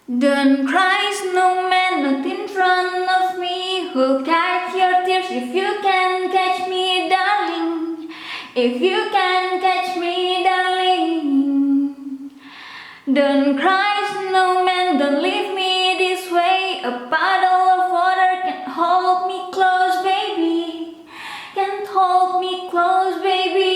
Don't cry, snowman, not in front of me. Who'll catch your tears if you can catch me, darling? If you can catch me, darling. Don't cry, snowman, don't leave me this way. A puddle of water can't hold me close, baby. Can't hold me close, baby.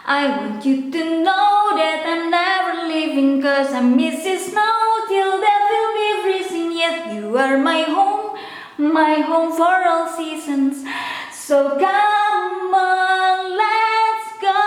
I want you to know that I'm never leaving, 'cause I miss the snow till death will be freezing. Yet you are my home for all seasons. So come on, let's go.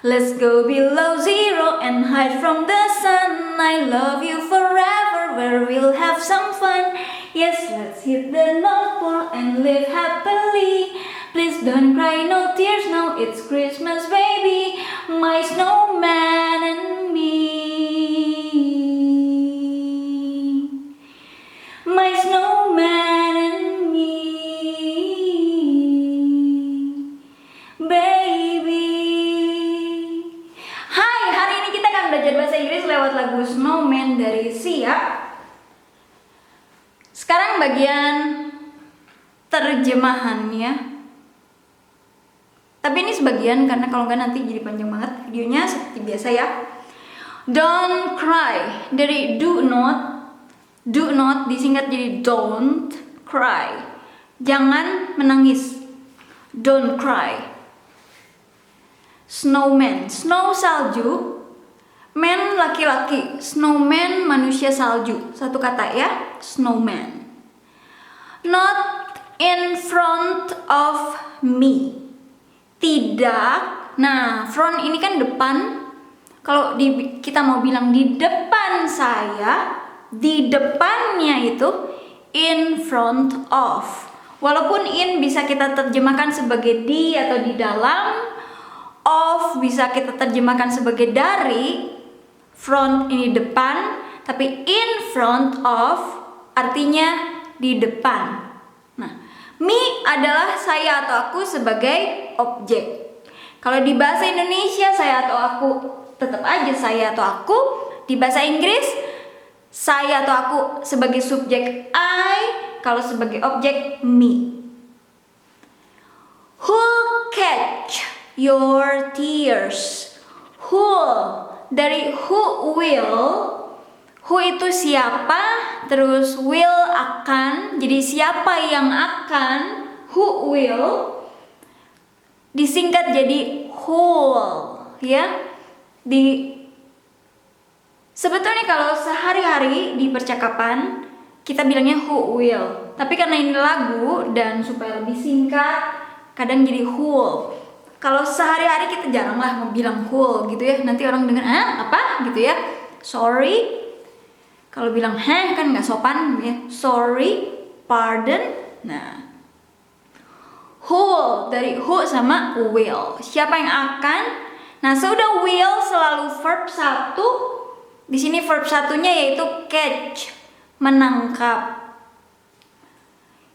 Let's go below zero and hide from the sun. I love you forever, where we'll have some fun. Yes, let's hit the North Pole and live happily. Please don't cry, no tears now, it's Christmas, baby. My snowman and me. My snowman and me, baby. Hai, hari ini kita akan belajar bahasa Inggris lewat lagu Snowman dari Sia. Sekarang bagian terjemahannya. Tapi ini sebagian karena kalau nggak nanti jadi panjang banget videonya seperti biasa ya. Don't cry dari do not disingkat jadi don't cry. Jangan menangis. Don't cry. Snowman, snow salju, man laki-laki, snowman manusia salju. Satu kata ya, snowman. Not in front of me. Tidak. Nah, front ini kan depan. Kalau kita mau bilang di depan saya, di depannya itu in front of. Walaupun in bisa kita terjemahkan sebagai di atau di dalam, of bisa kita terjemahkan sebagai dari, front ini depan, tapi in front of artinya di depan. Nah, me adalah saya atau aku sebagai objek. Kalau di bahasa Indonesia saya atau aku tetap aja saya atau aku. Di bahasa Inggris saya atau aku sebagai subjek I, kalau sebagai objek me. Who'll catch your tears? Who'll dari who will. Who itu siapa, terus will akan, jadi siapa yang akan, who will, disingkat jadi who'll, ya. Sebetulnya kalau sehari-hari di percakapan kita bilangnya who will, tapi karena ini lagu dan supaya lebih singkat, kadang jadi who'll. Kalau sehari-hari kita jarang lah mau bilang who'll gitu ya, nanti orang dengar apa gitu ya, sorry. Kalau bilang kan nggak sopan ya. Sorry, pardon. Nah, who dari who sama will. Siapa yang akan? Nah, sudah will selalu verb satu. Di sini verb satunya yaitu catch, menangkap.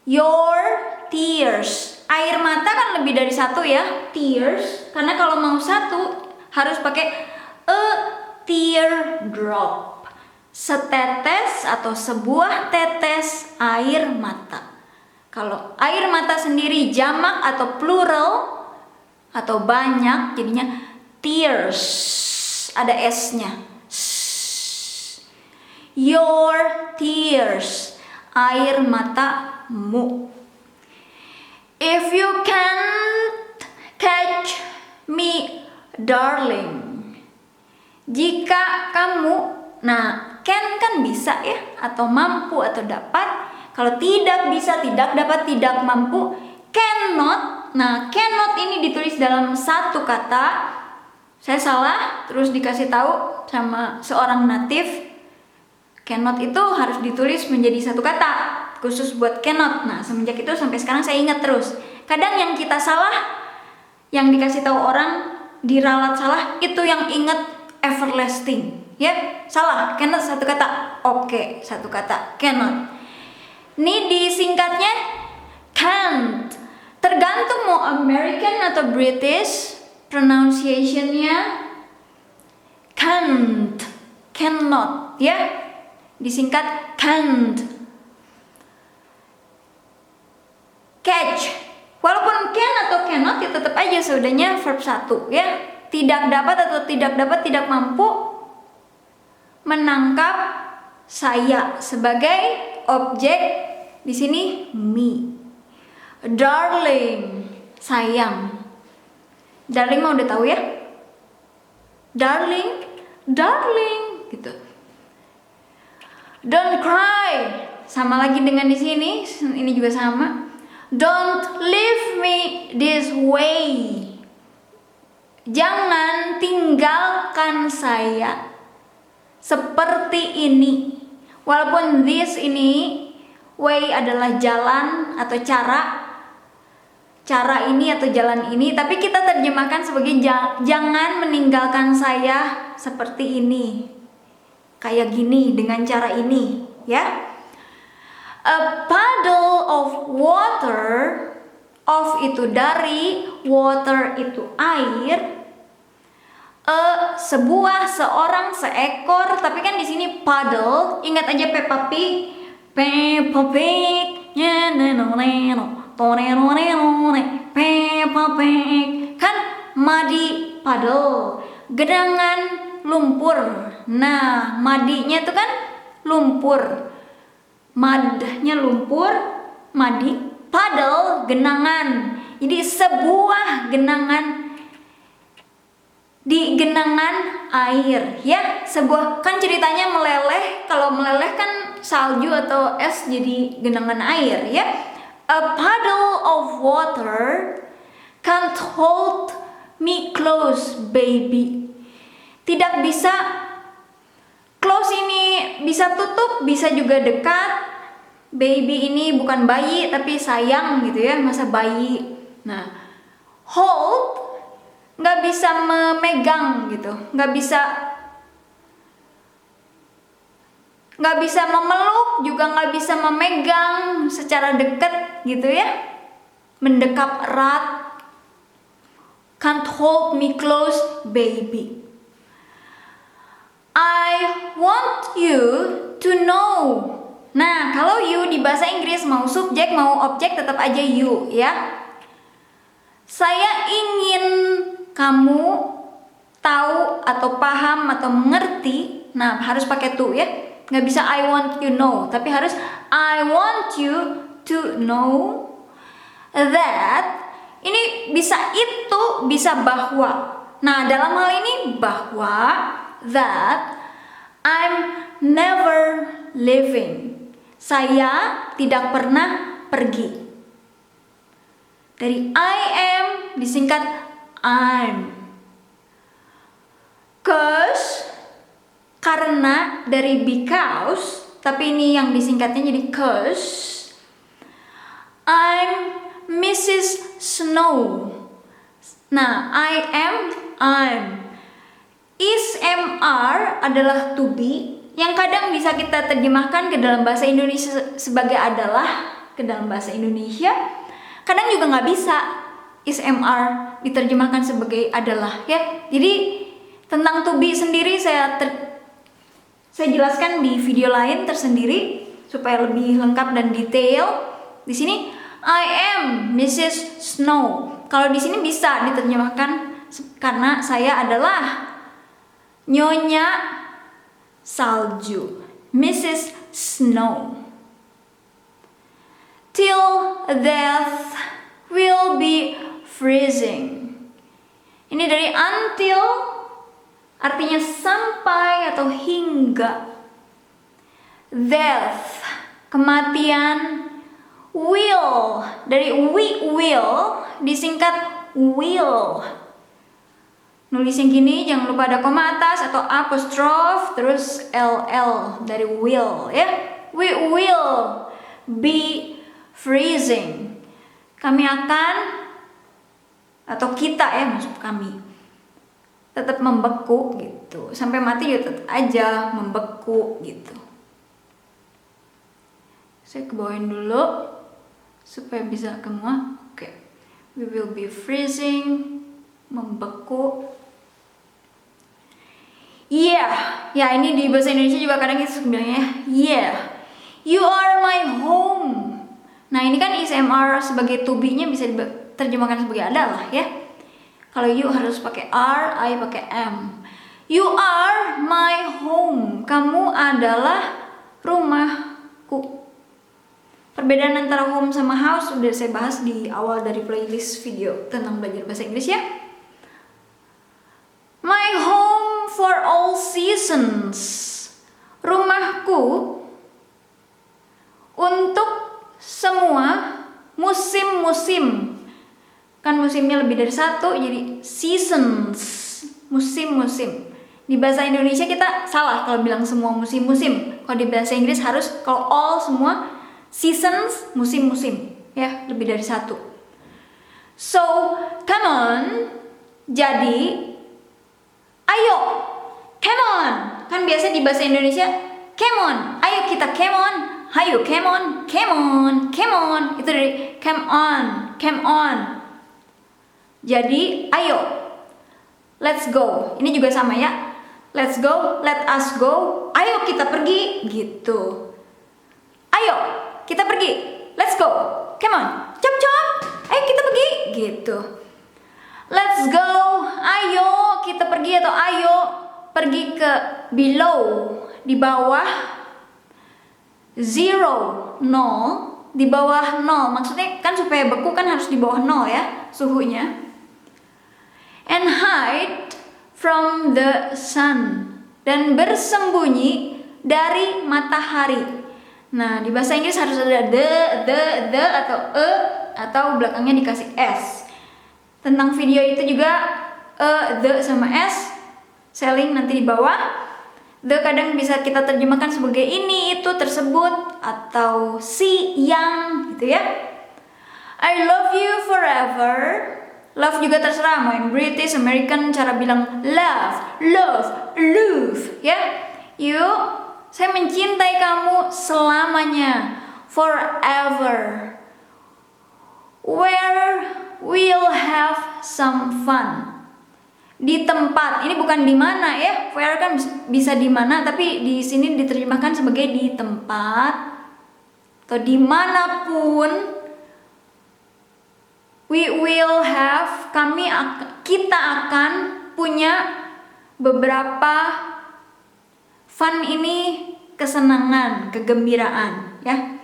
Your tears. Air mata kan lebih dari satu ya, tears. Karena kalau mau satu harus pakai a tear drop. Setetes atau sebuah tetes air mata. Kalau air mata sendiri jamak atau plural atau banyak jadinya tears, ada s-nya. Your tears, air matamu. If you can't catch me, darling. Jika kamu, nah can bisa ya, atau mampu atau dapat. Kalau tidak bisa, tidak dapat, tidak mampu, cannot. Nah, cannot ini ditulis dalam satu kata. Saya salah, terus dikasih tahu sama seorang native. Cannot itu harus ditulis menjadi satu kata, khusus buat cannot. Nah, semenjak itu sampai sekarang saya ingat terus. Kadang yang kita salah, yang dikasih tahu orang, diralat salah, itu yang ingat everlasting. Ya, salah, cannot satu kata. Oke, satu kata, cannot. Ini disingkatnya can't. Tergantung mau American atau British pronunciation-nya can't. cannot ya, disingkat can't. Catch, walaupun can atau cannot ya tetap aja sudahnya verb 1 ya. Tidak dapat atau tidak dapat, tidak mampu menangkap saya sebagai objek di sini me. Darling, sayang. Darling mau udah tahu ya? Darling, darling gitu. Don't cry, sama lagi dengan di sini, ini juga sama. Don't leave me this way. Jangan tinggalkan saya seperti ini. Walaupun this ini way adalah jalan atau cara ini atau jalan ini, tapi kita terjemahkan sebagai jangan meninggalkan saya seperti ini. Kayak gini dengan cara ini, ya. A puddle of water, of itu dari, water itu air. Seorang, seekor, tapi kan di sini puddle. Ingat aja Peppa Pig. Peppa Pig, Peppa Pig. Kan muddy puddle, genangan lumpur. Nah, muddy-nya itu kan lumpur. Mud-nya lumpur, muddy, puddle, genangan. Jadi sebuah genangan, di genangan air ya, sebuah, kan ceritanya meleleh. Kalau meleleh kan salju atau es jadi genangan air ya. A puddle of water can't hold me close, baby. Tidak bisa, close ini bisa tutup, bisa juga dekat. Baby ini bukan bayi tapi sayang gitu ya, masa bayi. Nah, hold nggak bisa memegang gitu, nggak bisa memeluk, juga nggak bisa memegang secara dekat gitu ya, mendekap erat. Can't hold me close, baby. I want you to know. Nah, kalau you di bahasa Inggris mau subjek mau objek tetap aja you ya. Saya ingin kamu tahu atau paham atau mengerti. Nah, harus pakai to ya. Nggak bisa I want you know, tapi harus I want you to know that. Ini bisa itu, bisa bahwa. Nah, dalam hal ini bahwa, that I'm never leaving. Saya tidak pernah pergi. Dari I am disingkat I'm. Cause, karena, dari because, tapi ini yang disingkatnya jadi cause. I'm Mrs. Snow. Nah, I am, I'm. Is, MR adalah to be, yang kadang bisa kita terjemahkan ke dalam bahasa Indonesia sebagai adalah, ke dalam bahasa Indonesia. Kadang juga nggak bisa is, MR diterjemahkan sebagai adalah ya. Jadi tentang to be sendiri saya jelaskan di video lain tersendiri supaya lebih lengkap dan detail. Di sini I am Mrs. Snow. Kalau di sini bisa diterjemahkan karena saya adalah Nyonya Salju, Mrs. Snow. Till death will be freezing. Ini dari until, artinya sampai atau hingga. Death, kematian. Will, dari we will, disingkat will. Nulis yang gini, jangan lupa ada koma atas atau apostrof, terus ll dari will ya. We will be freezing. Kami akan, atau kita ya, maksud kami, tetap membeku gitu. Sampai mati juga tetap aja membeku gitu. Saya kebawain dulu supaya bisa semua. Oke. We will be freezing, membeku. Yeah, ya ini di bahasa Indonesia juga kadang kita suka bilangnya yeah. You are my home. Nah ini kan ISMR sebagai to be-nya bisa diterjemahkan sebagai adalah ya. Kalau you harus pakai R, I pakai M. You are my home. Kamu adalah rumahku. Perbedaan antara home sama house sudah saya bahas di awal dari playlist video tentang belajar bahasa Inggris ya. My home for all seasons. Rumahku untuk semua musim-musim. Kan musimnya lebih dari satu, jadi seasons, musim-musim. Di bahasa Indonesia kita salah kalau bilang semua musim-musim. Kalau di bahasa Inggris harus kalau all semua seasons, musim-musim. Ya, lebih dari satu. So, come on. Jadi, ayo, come on. Kan biasa di bahasa Indonesia, come on. Ayo kita come on. Ayo, come on, come on, come on. Itu dari come on, come on. Jadi, ayo. Let's go. Ini juga sama ya. Let's go, let us go. Ayo kita pergi, gitu. Ayo, kita pergi. Let's go. Come on. Cop cop. Ayo kita pergi, gitu. Let's go. Ayo kita pergi atau ayo pergi ke below, di bawah. Zero, nol, di bawah nol. Maksudnya kan supaya beku kan harus di bawah nol ya suhunya. And hide from the sun. Dan bersembunyi dari matahari. Nah di bahasa Inggris harus ada the atau atau belakangnya dikasih s. Tentang video itu juga the sama s. Selling nanti di bawah. The kadang bisa kita terjemahkan sebagai ini, itu, tersebut, atau si, yang, gitu ya. I love you forever. Love juga terserah, mau yang British, American, cara bilang love, ya. You, saya mencintai kamu selamanya, forever. Where we'll have some fun. Di tempat, ini bukan di mana ya, where kan bisa di mana, tapi di sini diterjemahkan sebagai di tempat atau dimanapun. We will have, kita akan punya beberapa fun ini kesenangan, kegembiraan ya.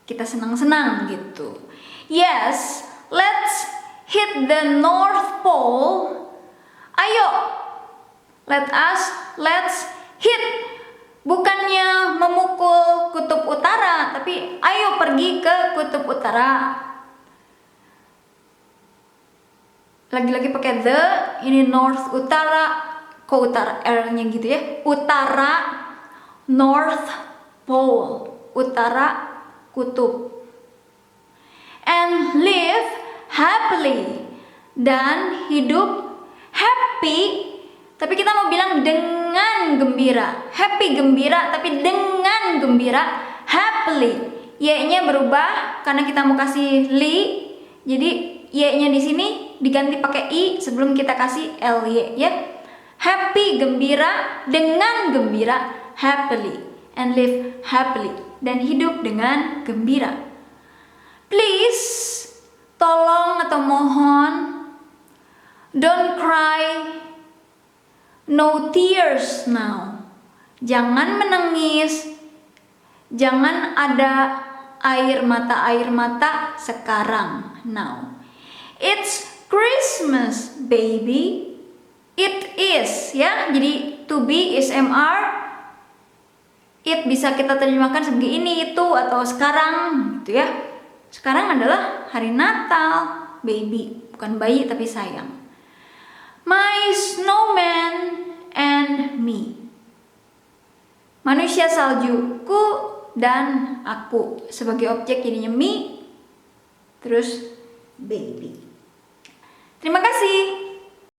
Kita senang-senang gitu. Yes, let's hit the North Pole. Ayo, let's hit. Bukannya memukul kutub utara, tapi ayo pergi ke kutub utara. Lagi-lagi pakai the, ini North utara, ke utara R-nya gitu ya. Utara, North Pole, utara kutub. And live happily, dan hidup happy, tapi kita mau bilang dengan gembira. Happy gembira, tapi dengan gembira. Happily, y-nya berubah karena kita mau kasih li, jadi y-nya di sini diganti pakai i sebelum kita kasih ly ya. Happy gembira, dengan gembira, happily, and live happily, dan hidup dengan gembira. Please, tolong atau mohon, don't cry, no tears now. Jangan menangis, jangan ada air mata sekarang, now. It's Christmas, baby. It is, ya. Jadi to be is MR. It bisa kita terjemahkan sebagai ini, itu, atau sekarang, gitu ya. Sekarang adalah hari Natal, baby, bukan bayi tapi sayang. My snowman and me. Manusia saljuku dan aku. Sebagai objek jadinya me, terus baby. Terima kasih.